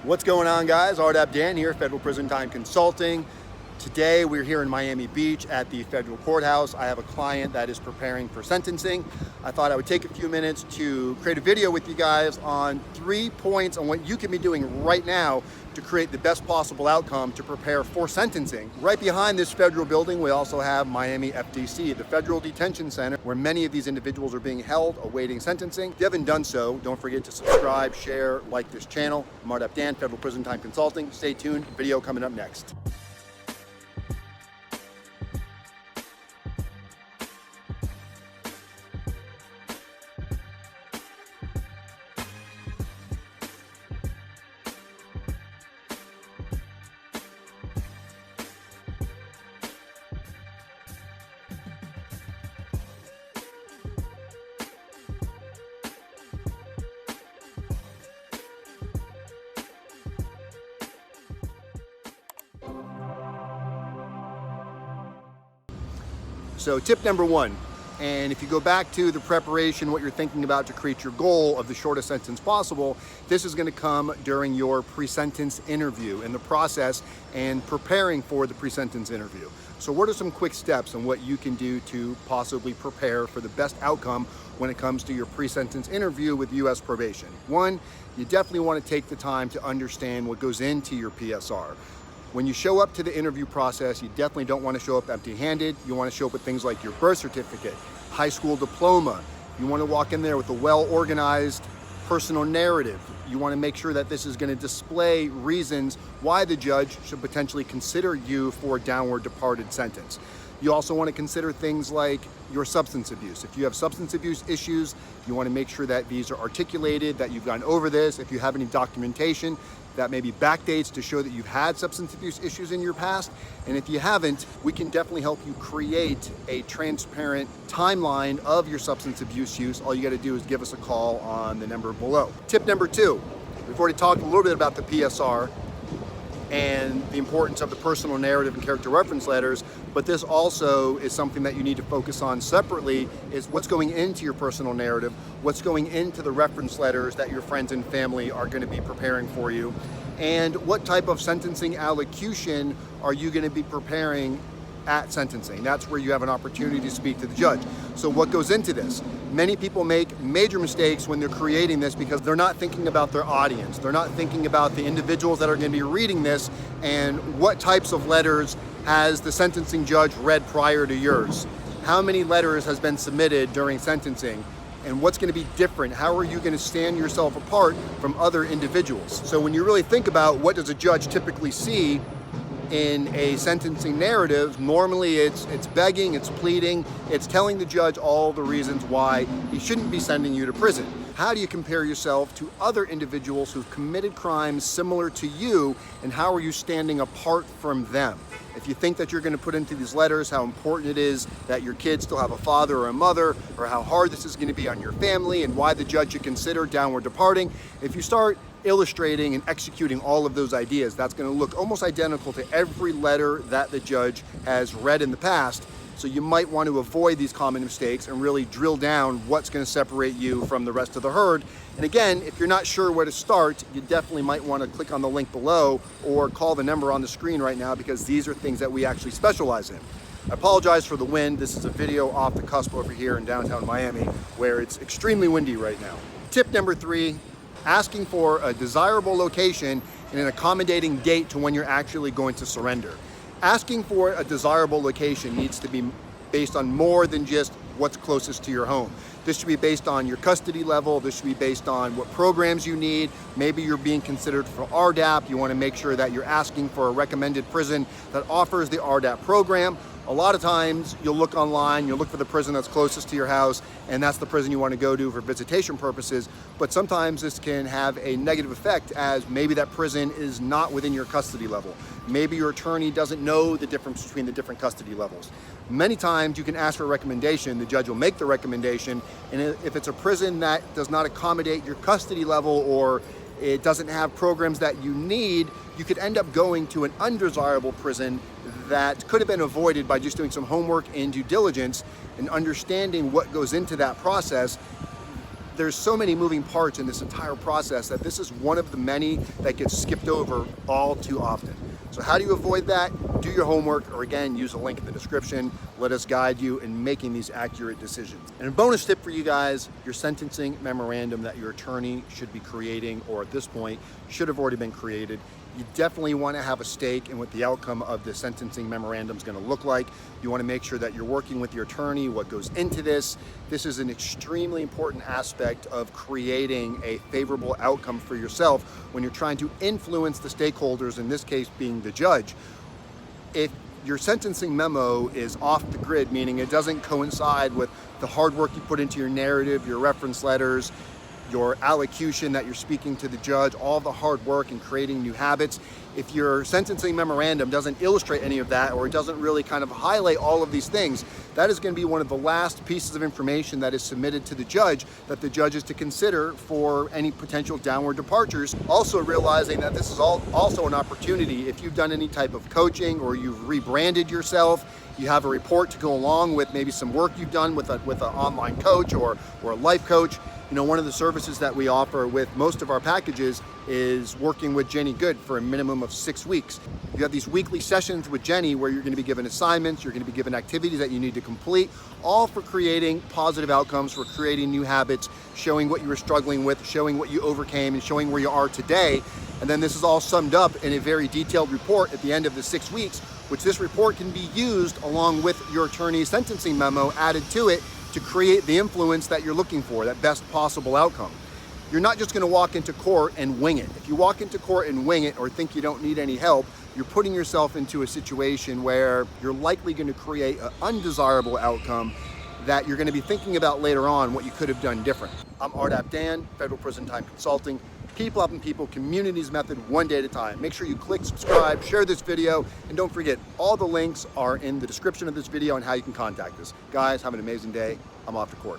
What's going on, guys? RDAP Dan here, Federal Prison Time Consulting. Today we're here in Miami Beach at the federal courthouse. I have a client that is preparing for sentencing. I thought I would take a few minutes to create a video with you guys on 3 points on what you can be doing right now to create the best possible outcome to prepare for sentencing. Right behind this federal building, we also have Miami FDC, the Federal Detention Center, where many of these individuals are being held awaiting sentencing. If you haven't done so, don't forget to subscribe, share, like this channel. I'm RDAP Dan, Federal Prison Time Consulting. Stay tuned, video coming up next. So tip number 1, and if you go back to the preparation, what you're thinking about to create your goal of the shortest sentence possible, this is going to come during your pre-sentence interview, in the process and preparing for the pre-sentence interview. So what are some quick steps on what you can do to possibly prepare for the best outcome when it comes to your pre-sentence interview with U.S. probation? 1, you definitely want to take the time to understand what goes into your PSR. When you show up to the interview process, you definitely don't want to show up empty-handed. You want to show up with things like your birth certificate, high school diploma. You want to walk in there with a well-organized personal narrative. You want to make sure that this is going to display reasons why the judge should potentially consider you for a downward departed sentence. You also want to consider things like your substance abuse. If you have substance abuse issues, you want to make sure that these are articulated, that you've gone over this. If you have any documentation that maybe backdates to show that you've had substance abuse issues in your past. And if you haven't, we can definitely help you create a transparent timeline of your substance abuse use. All you got to do is give us a call on the number below. Tip number 2, we've already talked a little bit about the PSR and the importance of the personal narrative and character reference letters, but this also is something that you need to focus on separately, is what's going into your personal narrative, what's going into the reference letters that your friends and family are going to be preparing for you, and what type of sentencing allocution are you going to be preparing at sentencing. That's where you have an opportunity to speak to the judge. So what goes into this? Many people make major mistakes when they're creating this because they're not thinking about their audience. They're not thinking about the individuals that are going to be reading this and what types of letters has the sentencing judge read prior to yours. How many letters has been submitted during sentencing? And what's going to be different? How are you going to stand yourself apart from other individuals? So when you really think about what does a judge typically see in a sentencing narrative, normally it's begging, it's pleading, it's telling the judge all the reasons why he shouldn't be sending you to prison. How do you compare yourself to other individuals who've committed crimes similar to you, and how are you standing apart from them? If you think that you're going to put into these letters how important it is that your kids still have a father or a mother, or how hard this is going to be on your family and why the judge should consider downward departing, if you start illustrating and executing all of those ideas, that's going to look almost identical to every letter that the judge has read in the past. So you might want to avoid these common mistakes and really drill down what's going to separate you from the rest of the herd. And again, if you're not sure where to start, you definitely might want to click on the link below or call the number on the screen right now, because these are things that we actually specialize in. I apologize for the wind. This is a video off the cusp over here in downtown Miami, where it's extremely windy right now. Tip number 3, asking for a desirable location and an accommodating date to when you're actually going to surrender. Asking for a desirable location needs to be based on more than just what's closest to your home. This should be based on your custody level. This should be based on what programs you need. Maybe you're being considered for RDAP. You want to make sure that you're asking for a recommended prison that offers the RDAP program. A lot of times you'll look online, you'll look for the prison that's closest to your house, and that's the prison you want to go to for visitation purposes. But sometimes this can have a negative effect, as maybe that prison is not within your custody level. Maybe your attorney doesn't know the difference between the different custody levels. Many times you can ask for a recommendation, the judge will make the recommendation, and if it's a prison that does not accommodate your custody level, or it doesn't have programs that you need, you could end up going to an undesirable prison that could have been avoided by just doing some homework and due diligence and understanding what goes into that process. there's so many moving parts in this entire process that this is one of the many that gets skipped over all too often. So how do you avoid that? Do your homework, or again, use a link in the description. Let us guide you in making these accurate decisions. And a bonus tip for you guys, your sentencing memorandum that your attorney should be creating, or at this point, should have already been created. You definitely want to have a stake in what the outcome of the sentencing memorandum is going to look like. You want to make sure that you're working with your attorney, what goes into this. This is an extremely important aspect of creating a favorable outcome for yourself when you're trying to influence the stakeholders, in this case being the judge. If your sentencing memo is off the grid, meaning it doesn't coincide with the hard work you put into your narrative, your reference letters, your allocution that you're speaking to the judge, all the hard work in creating new habits. If your sentencing memorandum doesn't illustrate any of that, or it doesn't really kind of highlight all of these things, that is going to be one of the last pieces of information that is submitted to the judge that the judge is to consider for any potential downward departures. Also realizing that this is also an opportunity, if you've done any type of coaching or you've rebranded yourself, you have a report to go along with maybe some work you've done with an online coach or a life coach. You know, one of the services that we offer with most of our packages is working with Jenny Good for a minimum of 6 weeks. You have these weekly sessions with Jenny where you're going to be given assignments, you're going to be given activities that you need to complete, all for creating positive outcomes, for creating new habits, showing what you were struggling with, showing what you overcame, and showing where you are today. And then this is all summed up in a very detailed report at the end of the 6 weeks, which this report can be used along with your attorney's sentencing memo added to it to create the influence that you're looking for, that best possible outcome. You're not just going to walk into court and wing it. If you walk into court and wing it or think you don't need any help, you're putting yourself into a situation where you're likely going to create an undesirable outcome that you're going to be thinking about later on what you could have done different. I'm RDAP Dan, Federal Prison Time Consulting. People helping people, communities method, one day at a time. Make sure you click subscribe, share this video, and don't forget, all the links are in the description of this video on how you can contact us. Guys, have an amazing day. I'm off to court.